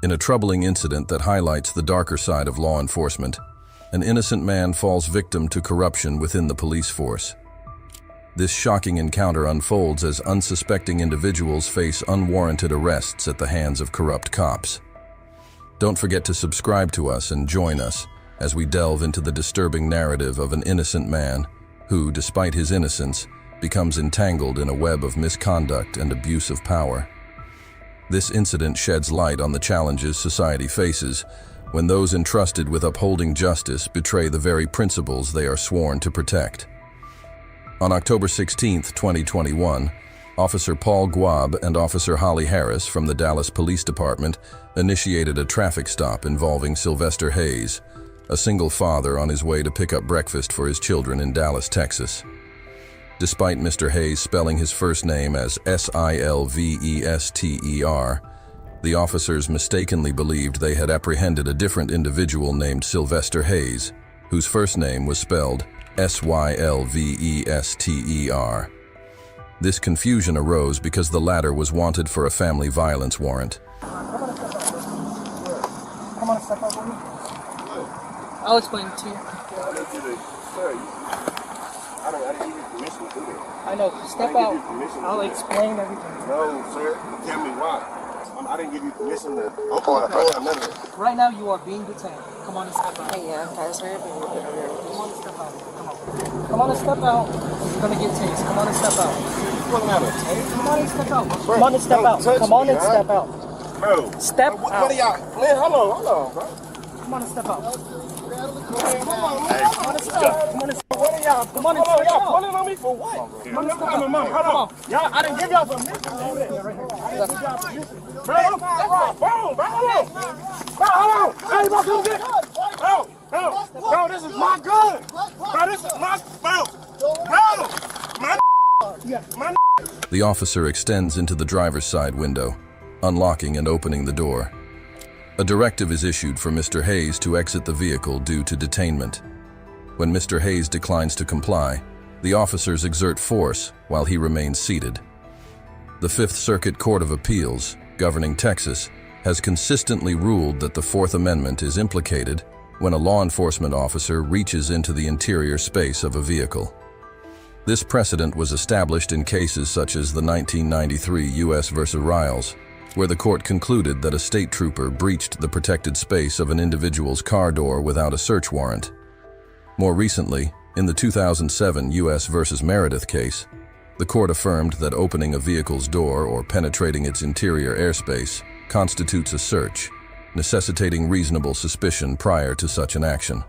In a troubling incident that highlights the darker side of law enforcement, an innocent man falls victim to corruption within the police force. This shocking encounter unfolds as unsuspecting individuals face unwarranted arrests at the hands of corrupt cops. Don't forget to subscribe to us and join us as we delve into the disturbing narrative of an innocent man who, despite his innocence, becomes entangled in a web of misconduct and abuse of power. This incident sheds light on the challenges society faces when those entrusted with upholding justice betray the very principles they are sworn to protect. On October 16, 2021, Officer Paul Guab and Officer Holly Harris from the Dallas Police Department initiated a traffic stop involving Sylvester Hayes, a single father on his way to pick up breakfast for his children in Dallas, Texas. Despite Mr. Hayes spelling his first name as Sylvester, the officers mistakenly believed they had apprehended a different individual named Sylvester Hayes, whose first name was spelled Sylvester. This confusion arose because the latter was wanted for a family violence warrant. Come on, step up with me. I'll explain it to you. I didn't give you permission to do that. I know. Step out. I'll explain everything. No, sir. Tell me why. I didn't give you permission to Right now, you are being detained. Come on and step out. Hey, yeah, that's right. Come on and step out. Come on. Come on and step out. You're gonna get tased. Come on and step out. Come on and step out. Come on and step out. Come on and step out. Bro. Step out. What are y'all? Man, hold on, bro. Come on and step out. Come on and step out. Come on and step out. What are y'all? Come on and Y'all step out. pulling on me for what? Come on and step out. Hold on. Y'all, I didn't give y'all permission to do that. Bro, hold on. Hey, bro, come get. Bro, this is my gun. Bro, this is my, my. The officer extends into the driver's side window, unlocking and opening the door. A directive is issued for Mr. Hayes to exit the vehicle due to detainment. When Mr. Hayes declines to comply, the officers exert force while he remains seated. The Fifth Circuit Court of Appeals, governing Texas, has consistently ruled that the Fourth Amendment is implicated when a law enforcement officer reaches into the interior space of a vehicle. This precedent was established in cases such as the 1993 U.S. v. Riles, where the court concluded that a state trooper breached the protected space of an individual's car door without a search warrant. More recently, in the 2007 U.S. v. Meredith case, the court affirmed that opening a vehicle's door or penetrating its interior airspace constitutes a search, necessitating reasonable suspicion prior to such an action.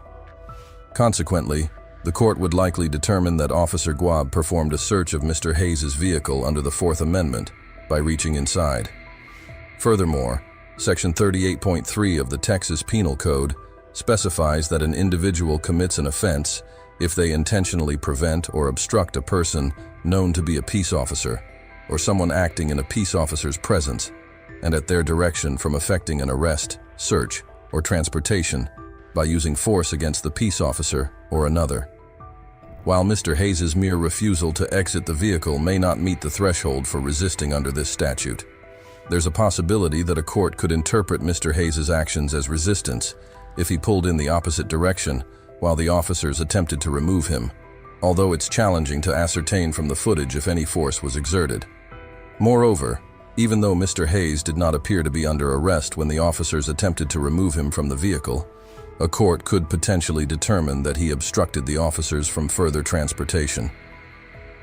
Consequently, the court would likely determine that Officer Guab performed a search of Mr. Hayes' vehicle under the Fourth Amendment by reaching inside. Furthermore, Section 38.3 of the Texas Penal Code specifies that an individual commits an offense if they intentionally prevent or obstruct a person known to be a peace officer or someone acting in a peace officer's presence and at their direction from effecting an arrest, search, or transportation by using force against the peace officer or another. While Mr. Hayes' mere refusal to exit the vehicle may not meet the threshold for resisting under this statute, there's a possibility that a court could interpret Mr. Hayes' actions as resistance if he pulled in the opposite direction while the officers attempted to remove him, although it's challenging to ascertain from the footage if any force was exerted. Moreover, even though Mr. Hayes did not appear to be under arrest when the officers attempted to remove him from the vehicle, a court could potentially determine that he obstructed the officers from further transportation.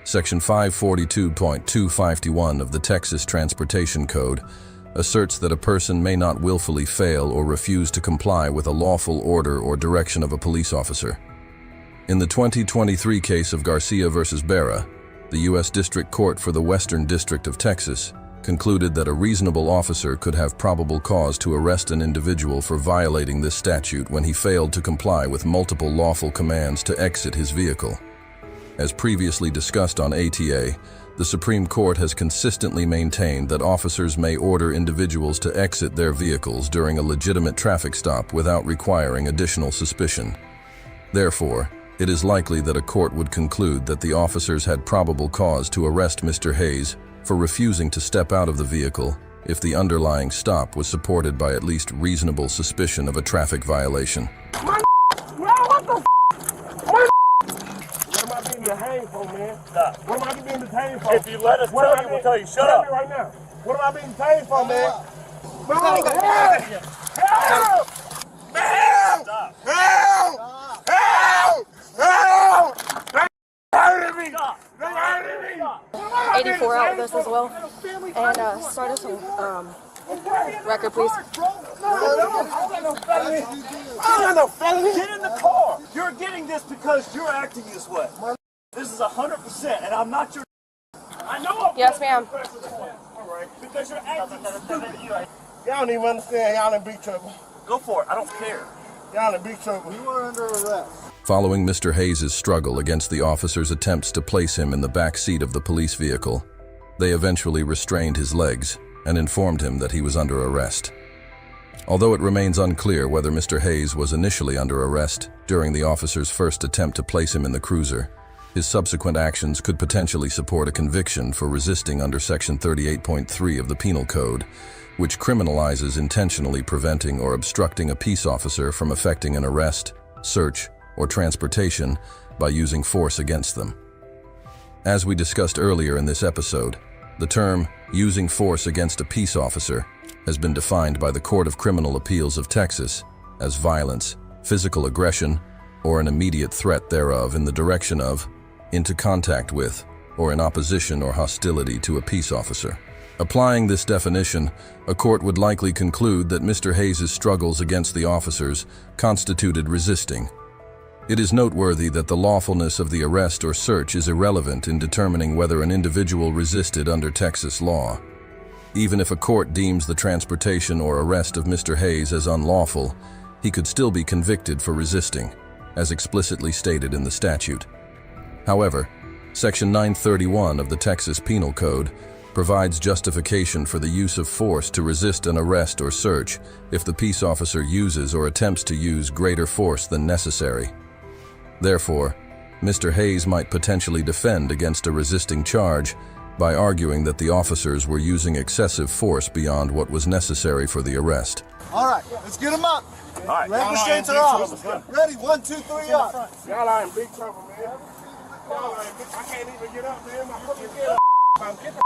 Section 542.251 of the Texas Transportation Code asserts that a person may not willfully fail or refuse to comply with a lawful order or direction of a police officer. In the 2023 case of Garcia v. Berra, the U.S. District Court for the Western District of Texas concluded that a reasonable officer could have probable cause to arrest an individual for violating this statute when he failed to comply with multiple lawful commands to exit his vehicle. As previously discussed on ATA, the Supreme Court has consistently maintained that officers may order individuals to exit their vehicles during a legitimate traffic stop without requiring additional suspicion. Therefore, it is likely that a court would conclude that the officers had probable cause to arrest Mr. Hayes for refusing to step out of the vehicle if the underlying stop was supported by at least reasonable suspicion of a traffic violation. What am I being detained for, man? Stop. What am I being detained for? If you let us tell you, we'll tell you. Shut up. Right now. What am I being detained for, man? No, help! Help! Help! Stop. Help! Help! Help! They hurting me! Stop. They hurting me! 84 out with us as well. And start us on record, please. I don't know, felony. Get in the car. You're getting this because you're acting this way. This is 100%, and I'm not your. I know I'm. Yes, ma'am. All right. Because you're acting stupid. Y'all don't even understand. Y'all in big trouble. Go for it. I don't care. Y'all in big trouble. You are under arrest. Following Mr. Hayes' struggle against the officers' attempts to place him in the back seat of the police vehicle, they eventually restrained his legs and informed him that he was under arrest. Although it remains unclear whether Mr. Hayes was initially under arrest during the officers' first attempt to place him in the cruiser, his subsequent actions could potentially support a conviction for resisting under Section 38.3 of the Penal Code, which criminalizes intentionally preventing or obstructing a peace officer from effecting an arrest, search, or transportation by using force against them. As we discussed earlier in this episode, the term using force against a peace officer has been defined by the Court of Criminal Appeals of Texas as violence, physical aggression, or an immediate threat thereof in the direction of, into contact with, or in opposition or hostility to a peace officer. Applying this definition, a court would likely conclude that Mr. Hayes' struggles against the officers constituted resisting. It is noteworthy that the lawfulness of the arrest or search is irrelevant in determining whether an individual resisted under Texas law. Even if a court deems the transportation or arrest of Mr. Hayes as unlawful, he could still be convicted for resisting, as explicitly stated in the statute. However, Section 931 of the Texas Penal Code provides justification for the use of force to resist an arrest or search if the peace officer uses or attempts to use greater force than necessary. Therefore, Mr. Hayes might potentially defend against a resisting charge by arguing that the officers were using excessive force beyond what was necessary for the arrest. All right, let's get them up. All right. Registrants are off. Ready? 1, 2, 3, up. Y'all are in big trouble, man. Y'all are in big, I can't even get up, man. My fucking get up. Get the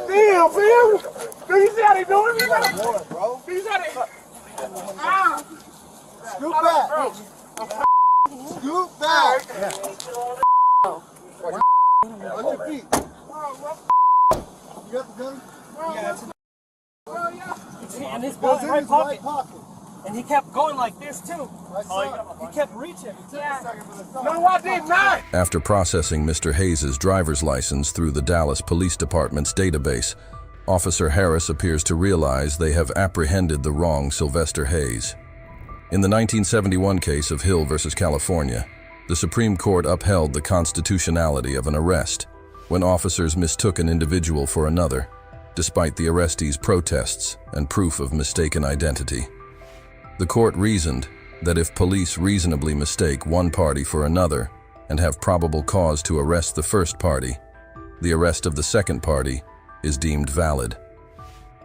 damn, man. Do you see how they doing me? Bro. Do you see how they... Ah. Scoot back. Scoot back. On your feet. You got the gun? And his Goes in right his pocket. right pocket. And he kept going like this too. He kept reaching. No, I did not. After processing Mr. Hayes' driver's license through the Dallas Police Department's database, Officer Harris appears to realize they have apprehended the wrong Sylvester Hayes. In the 1971 case of Hill versus California, the Supreme Court upheld the constitutionality of an arrest when officers mistook an individual for another, despite the arrestee's protests and proof of mistaken identity. The court reasoned that if police reasonably mistake one party for another and have probable cause to arrest the first party, the arrest of the second party is deemed valid.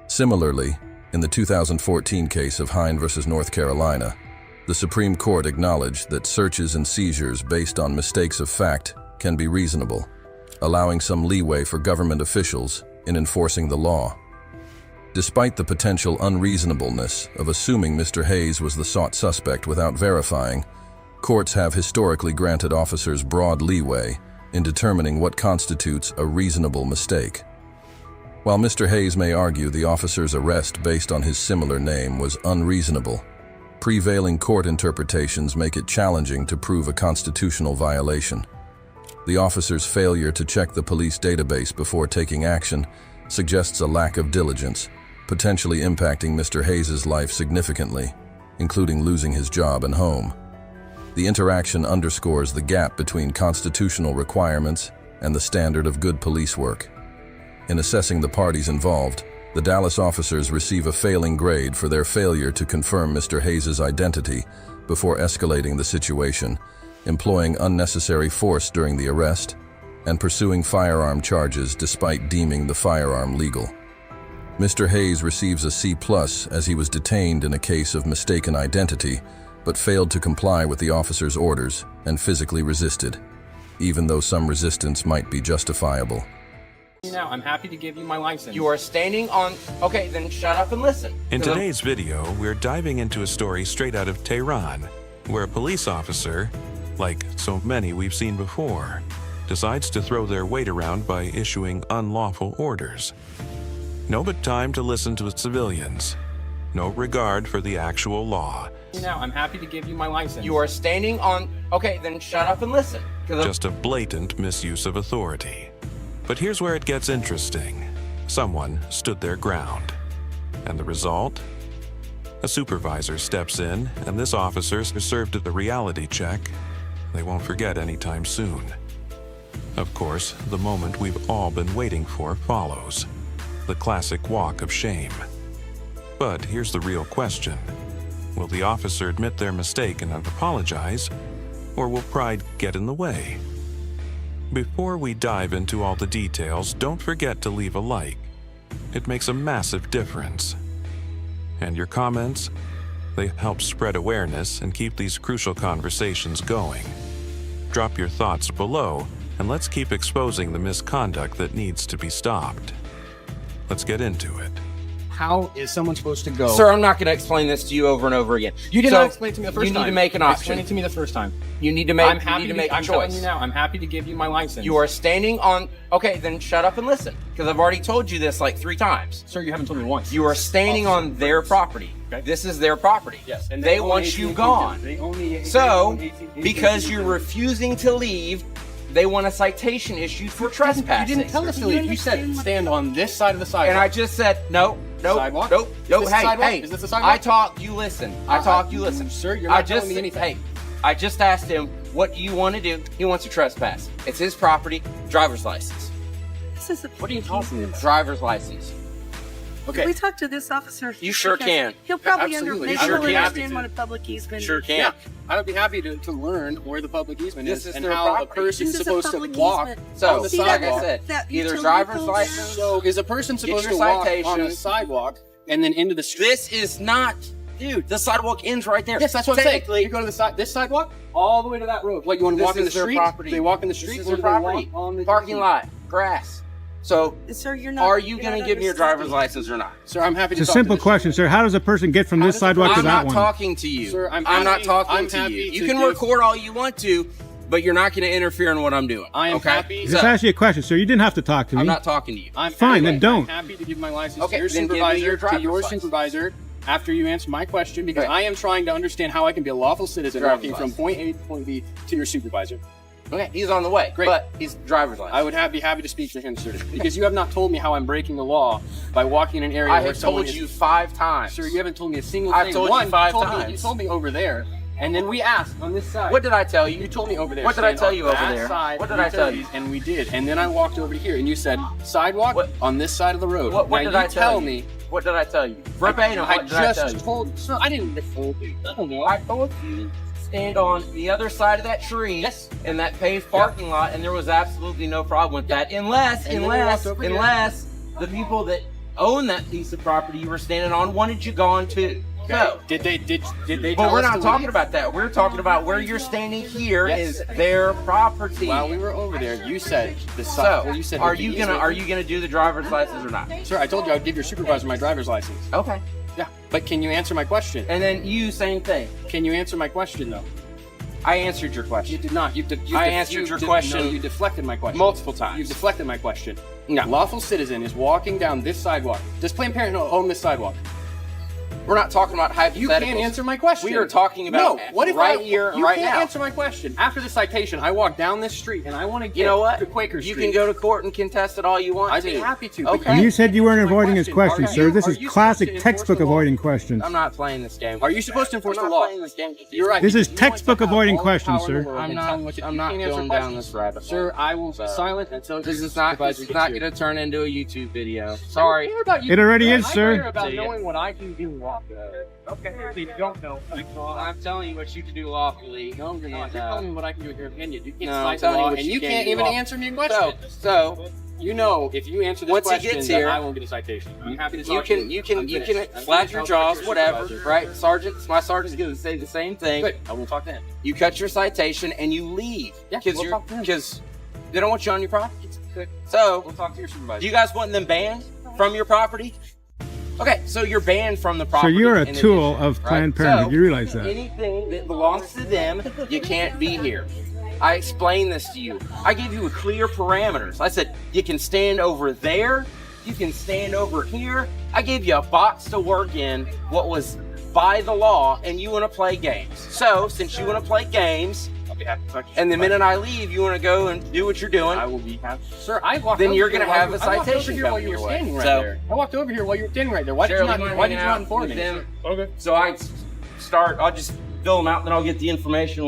Similarly, in the 2014 case of Hine versus North Carolina, the Supreme Court acknowledged that searches and seizures based on mistakes of fact can be reasonable, allowing some leeway for government officials in enforcing the law. Despite the potential unreasonableness of assuming Mr. Hayes was the sought suspect without verifying, courts have historically granted officers broad leeway in determining what constitutes a reasonable mistake. While Mr. Hayes may argue the officer's arrest based on his similar name was unreasonable, prevailing court interpretations make it challenging to prove a constitutional violation. The officer's failure to check the police database before taking action suggests a lack of diligence, potentially impacting Mr. Hayes' life significantly, including losing his job and home. The interaction underscores the gap between constitutional requirements and the standard of good police work. In assessing the parties involved, the Dallas officers receive a failing grade for their failure to confirm Mr. Hayes' identity before escalating the situation, employing unnecessary force during the arrest, and pursuing firearm charges despite deeming the firearm legal. Mr. Hayes receives a C+ as he was detained in a case of mistaken identity, but failed to comply with the officer's orders and physically resisted, even though some resistance might be justifiable. Now, I'm happy to give you my license. You are standing on... Okay, then shut up and listen. In today's video, we're diving into a story straight out of Tehran, where a police officer, like so many we've seen before, decides to throw their weight around by issuing unlawful orders. No but time to listen to civilians. No regard for the actual law. Now, I'm happy to give you my license. You are standing on... Okay, then shut up and listen. Just a blatant misuse of authority. But here's where it gets interesting. Someone stood their ground. And the result? A supervisor steps in, and this officer is served at the reality check they won't forget anytime soon. Of course, the moment we've all been waiting for follows. The classic walk of shame. But here's the real question. Will the officer admit their mistake and apologize, or will pride get in the way? Before we dive into all the details, don't forget to leave a like. It makes a massive difference. And your comments? They help spread awareness and keep these crucial conversations going. Drop your thoughts below, and let's keep exposing the misconduct that needs to be stopped. Let's get into it. How is someone supposed to go? Sir, I'm not going to explain this to you over and over again. You did not explain it to me the first time. You need to make an option. Explain it to me the first time. You need to make, I'm happy to make a I'm choice. telling you now, I'm happy to give you my license. You are standing on... Okay, then shut up and listen, because I've already told you this like 3 times. Sir, you haven't told me once. You are standing on their property. Okay. This is their property. Yes. And they want you gone. So, because you're refusing to leave, they want a citation issued for trespassing. You didn't tell us to leave. You said stand on this side of the sidewalk. And I just said, no, Sidewalk? nope, Is nope, this the hey, sidewalk? hey. Is this the sidewalk? I talk, you listen. I talk, you listen. Sir, you're not telling me anything. Hey, I just asked him, what do you want to do? He wants to trespass. It's his property, driver's license. What are you talking about? Driver's license. Okay. Can we talk to this officer? You sure can. He'll probably Absolutely. maybe I he'll would be happy understand to. what a public easement Sure is. can. Yeah, I would be happy to learn where the public easement This is is and their how property. a person's This is a supposed to public walk easement. So, on the See like that- I sidewalk. said, that either utility driver's pole license. So is a person supposed your to walk citation. on the sidewalk and then into the street? This is not, dude. The sidewalk ends right there. Yes, that's what I'm saying. Technically, You go to the side, this sidewalk, all the way to that road. Like you want to This walk in the is their street? property. They walk in the This street is or their do they walk property. on the Parking lot, grass. So, Sir, you're not. are you you're going to not give me your driver's understanding. license or not? Sir, I'm happy to It's a talk to simple this question, sir. How does a person get from How this does a sidewalk to I'm that not one? talking to you. Sir, I'm not happy- talking I'm to happy you. to You can give- record all you want to, but you're not going to interfere in what I'm doing. I am okay? happy- Just ask you a question, sir. You didn't have to talk to me. I'm not talking to you. I'm Fine, then don't. I'm happy to give my license Okay, to your then give me supervisor, your to driver's your license. supervisor, after you answer my question, because Okay. I am trying to understand how I can be a lawful citizen Driver's walking from license. point A to point B to your supervisor. Okay, he's on the way. Great. But he's driver's license. I would be happy to speak to him, sir, because you have not told me how I'm breaking the law by walking in an area I where have someone told is... you 5 times. Sir, you haven't told me a single I've thing. told you One, 5 you times. told me over there, and then we asked on this side. What did I tell you? You told me over there. What did I stand tell on you over that there? Side, What did I tell you? And we did. And then I walked over to here, and you said sidewalk What? on this side of the road. What now did I you tell you? me? What did I tell you? Verbatim, I what did I tell just you? told. Sir, I didn't told you. I don't know. I told you stand on the other side of that tree in that paved parking lot, and there was absolutely no problem with that, unless the people that own that piece of property you were standing on wanted you gone too. Okay. So, Did they but tell we're us not to talking leave? about that. We're talking about where you're standing here Yes. is their property. While we were over there, you said the So, side. Well, you said are the you easement- gonna do the driver's license or not? Sir, I told you I'd give your supervisor my driver's license. Okay. Yeah, but can you answer my question? And then you, same thing. Can you answer my question though? I answered your You question did not. I answered your question No, you deflected my question. multiple times. You deflected my question. No. Lawful citizen is walking down this sidewalk. Does Planned Parenthood own this sidewalk? We're not talking about hypotheticals. You can't answer my question. We are talking about no. What if right here and you right can't now. answer my question. After the citation, I walk down this street and I want to get You know what? to Quaker You Street. can go to court and contest it all you want I'd to. be happy to. Okay. but You said you weren't My avoiding his question. question, Are sir. you- This are is you classic supposed to textbook enforce the law? avoiding questions. I'm not playing this game. Are you supposed to enforce I'm the not law? playing this game. You're right. This is because you want textbook to have avoiding all the questions, power in the sir. world I'm and not- tell me what you I'm not can't answer going down questions. this rabbit hole. Sir, I will be silent until This your is not supervisor gets going here. to turn into a YouTube video. I Sorry. don't care about you. It already is, I sir. care about See ya. knowing what I can do wrong. Okay, you don't know. Well, I'm telling you what you can do lawfully. No, you're not. You're telling me what I can do with your opinion. You can't No, I'm cite the telling you law, what and you you can't can't do even law. answer me a question. So You know, if you answer this once he question, gets then here, I won't get a citation. I'm happy to you talk to can I'm you finished. can I'm flap finished. your I'll talk jaws, to whatever, supervisor. right? My sergeant's gonna say the same thing. Good. I will talk to him. You cut your citation and you leave Yeah, because we'll talk to him. they don't want you on your property. Good. So We'll talk to your supervisor. do you guys want them banned from your property? Okay, so you're banned from the So property. you're a in tool addition, of right? Planned Parenthood. So You realize that? anything that belongs to them, you can't be here. I explained this to you. I gave you a clear parameters. I said you can stand over there, you can stand over here. I gave you a box to work in what was by the law, and you want to play games. So since you want to play games, I'll be happy to talk to you. and the minute I leave, you want to go and do what you're doing. I will be happy. Sir, I walked Then over you're here gonna while have you- a I walked over citation here while coming you were your way. standing right So- there. I walked over here while you were standing right there. Why did Cheryl, you not wanna Why did hang you not out inform with me? them? Okay. So I'll just fill them out, then I'll get the information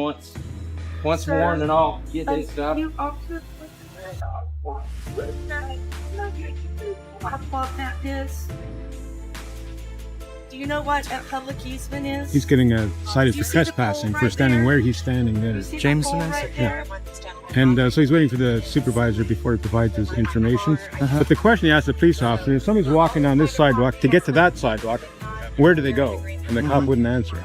once more, and then I'll get this stuff. You also about that is. Do you know what a public easement is? He's getting cited Do you for see the trespassing pole for right standing there? where he's standing there. You see the pole right there? And so he's waiting for the supervisor before he provides his information. But the question he asked the police officer, if somebody's walking down this sidewalk to get to that sidewalk, where do they go? And the cop wouldn't answer.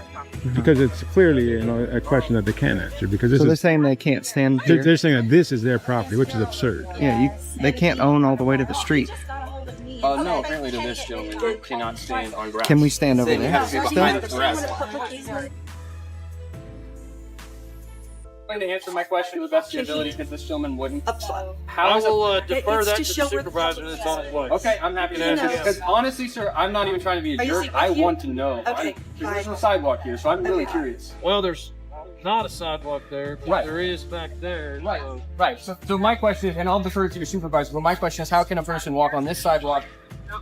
Because it's clearly, a question that they can't answer. Because this So they're is, saying they can't stand here? they're saying that this is their property, which is absurd. Yeah, they can't own all the way to the street. No, apparently to this gentleman, you cannot stand on grass. Can we stand over Say you there? have to be Still? behind the grass. Going to answer my question to the best of your ability because this gentleman wouldn't. I will defer that to the supervisor that's on his way. Okay, I'm happy to answer this. Because honestly, sir, I'm not even trying to be a Are you jerk. sick I with you? want to know. Okay, There's fine. a sidewalk here, so I'm really curious. Well, there's not a sidewalk there, but Right. there is back there. Right, so- right. So my question is, and I'll defer it to your supervisor, but my question is, how can a person walk on this sidewalk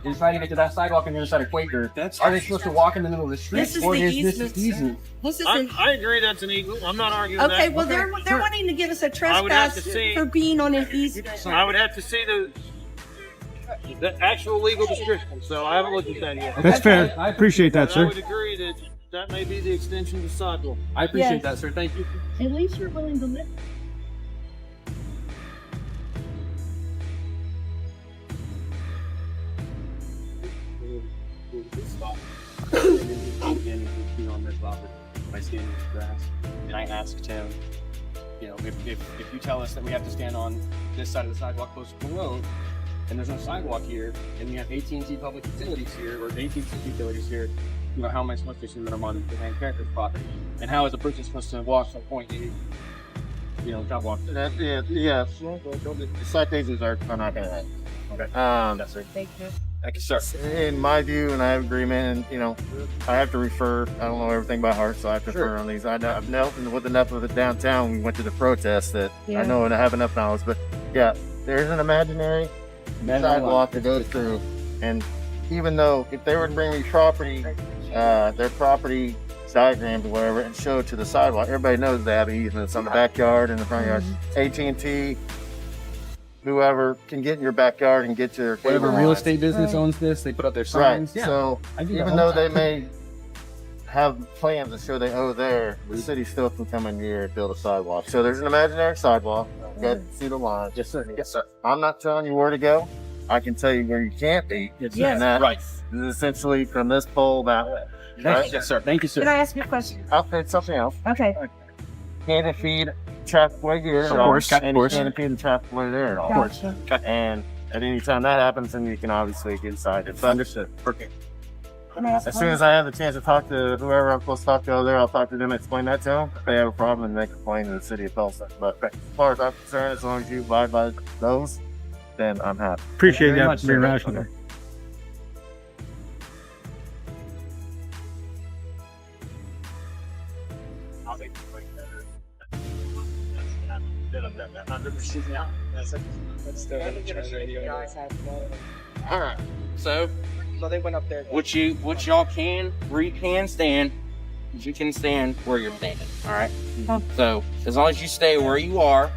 and try to get to that sidewalk on the other side of Quaker? Are they supposed to walk in the middle of the street? This is or the is easement. this easement? This is I agree that's an easement. I'm not arguing that. okay. Well, they're wanting to give us a I would have trespass to see- for being on an easement. I would have to see the actual legal description, so I haven't looked at that yet. That's fair. I appreciate that, But I sir. would agree that that may be the extension of the sidewalk. I appreciate Yes. that, sir. Thank you. At least you're willing to live. On this property, by standing in the grass, and I asked him, if you tell us that we have to stand on this side of the sidewalk close to the road, and there's no sidewalk here, and we have AT&T public utilities here, or AT&T utilities here, how am I supposed to assume that I'm on the Planned Parenthood property? And how is a person supposed to walk from point A, job walk? Yeah. The citations are not gonna happen. Okay. Yes, sir. Thank you. Thank you, sir. In my view, and I have agreement, and I have to refer. I don't know everything by heart, so I have to refer on these. I've dealt with enough of it downtown. We went to the protest that I know and I have enough knowledge. But yeah, there is an imaginary sidewalk that goes through, and even though if they were to bring me their property diagrams or whatever, and show it to the sidewalk, everybody knows they have easements on the backyard and the front yard. AT&T. Whoever can get in your backyard and get to their Whatever cable real lines. estate business owns this, they put up their Right. signs. Yeah. So I do that even all though the they time. may have plans to show they owe there, the city still can come in here and build a sidewalk. So there's an imaginary sidewalk. You got to see the line. Yes, sir. Yes, sir. I'm not telling you where to go. I can tell you where you can't be. Yes, And that right. is essentially from this pole that way. Thank you. Yes, sir. Thank you, sir. Can I ask you a question? I'll say something else. Okay. Can't feed traffic way here. Of course, of And course. can't feed the traffic way there at all. Gotcha. And at any time that happens, then you can obviously get cited. But Understood. Perfect. Can I ask as soon as I have the chance to talk to whoever I'm supposed to talk to over there, I'll talk to them and explain that to them. If they have a problem, then they complain to the city of Tulsa. But as far as I'm concerned, as long as you abide by those, then I'm happy. Appreciate very that much, being sir. rational. All right. So they went up there. what y'all can stand, you can stand where you're standing. All right. So as long as you stay where you are,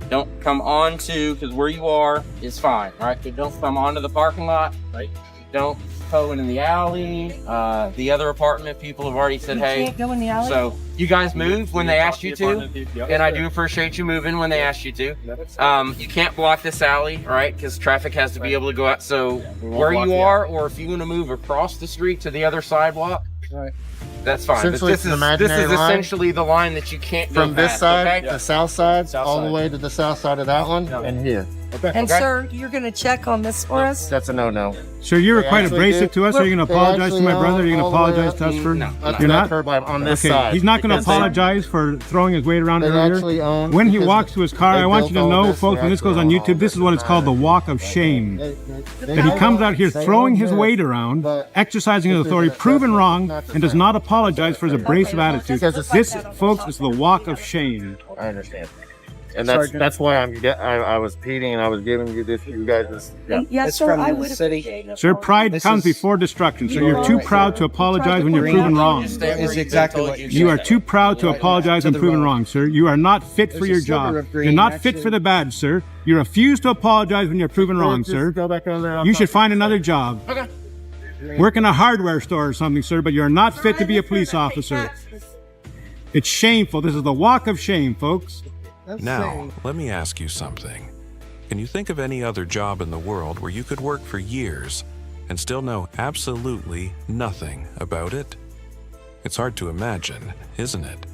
don't come on to, because where you are is fine. All right. So don't come onto the parking lot. Right. Don't going in the alley. The other apartment people have already said, You hey. can't go in the alley? So you guys moved when they asked you to, and I do appreciate you moving when they asked you to. You can't block this alley, right? Because traffic has to be able to go out. So where you are, or if you want to move across the street to the other sidewalk, that's fine. But Essentially, this is essentially the line that you can't go from this past, side, okay? the south side, South all side. the way to the south side of that one, and here. And sir, you're going to check on this for us? That's a no-no. Sir, you were They quite actually abrasive do. to us. Are you going to They apologize to my actually brother? Are you going own to all the way apologize to up us to- for? No. You're not. on this Okay, side. he's not going to Because they- apologize for throwing his weight around They earlier. actually own- When he because walks to his car, they I want you built to all know, this, folks, they when this goes on actually own YouTube, this is what it's called the walk of shame. That he comes out here throwing his weight around, exercising his authority, proven wrong, and does not apologize for his abrasive attitude. This, folks, is the walk of shame. I understand. And that's why I was pleading and I was giving you this, you guys this. Yeah. Yes, It's sir, from I the would city. Sir, pride This comes is- before destruction. So you're too proud to apologize when you're proven wrong. Is exactly what You are too proud to apologize when proven wrong, sir. You are not fit for your job. You're not fit for the badge, sir. You refuse to apologize when you're proven wrong, sir. Go back over there. You should find another job. Okay. Work in a hardware store or something, sir, but you're not fit to be a police officer. It's shameful. This is the walk of shame, folks. Now, let me ask you something. Can you think of any other job in the world where you could work for years and still know absolutely nothing about it? It's hard to imagine, isn't it?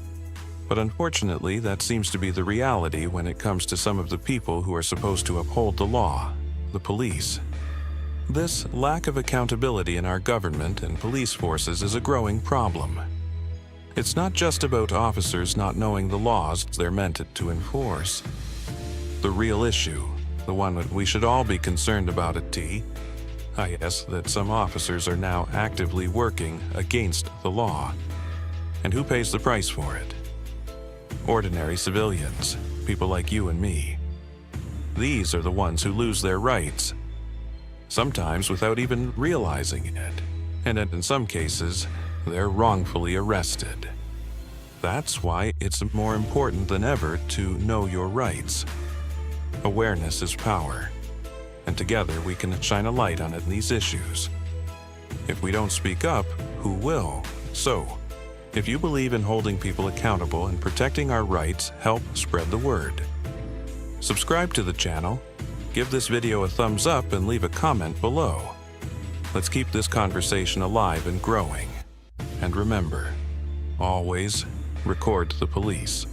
But unfortunately, that seems to be the reality when it comes to some of the people who are supposed to uphold the law, the police. This lack of accountability in our government and police forces is a growing problem. It's not just about officers not knowing the laws they're meant to enforce. The real issue, the one that we should all be concerned about at T, is that some officers are now actively working against the law. And who pays the price for it? Ordinary civilians, people like you and me. These are the ones who lose their rights, sometimes without even realizing it. And in some cases, they're wrongfully arrested. That's why it's more important than ever to know your rights. Awareness is power, and together we can shine a light on these issues. If we don't speak up, who will? So, if you believe in holding people accountable and protecting our rights, help spread the word. Subscribe to the channel, give this video a thumbs up, and leave a comment below. Let's keep this conversation alive and growing. And remember, always record to the police.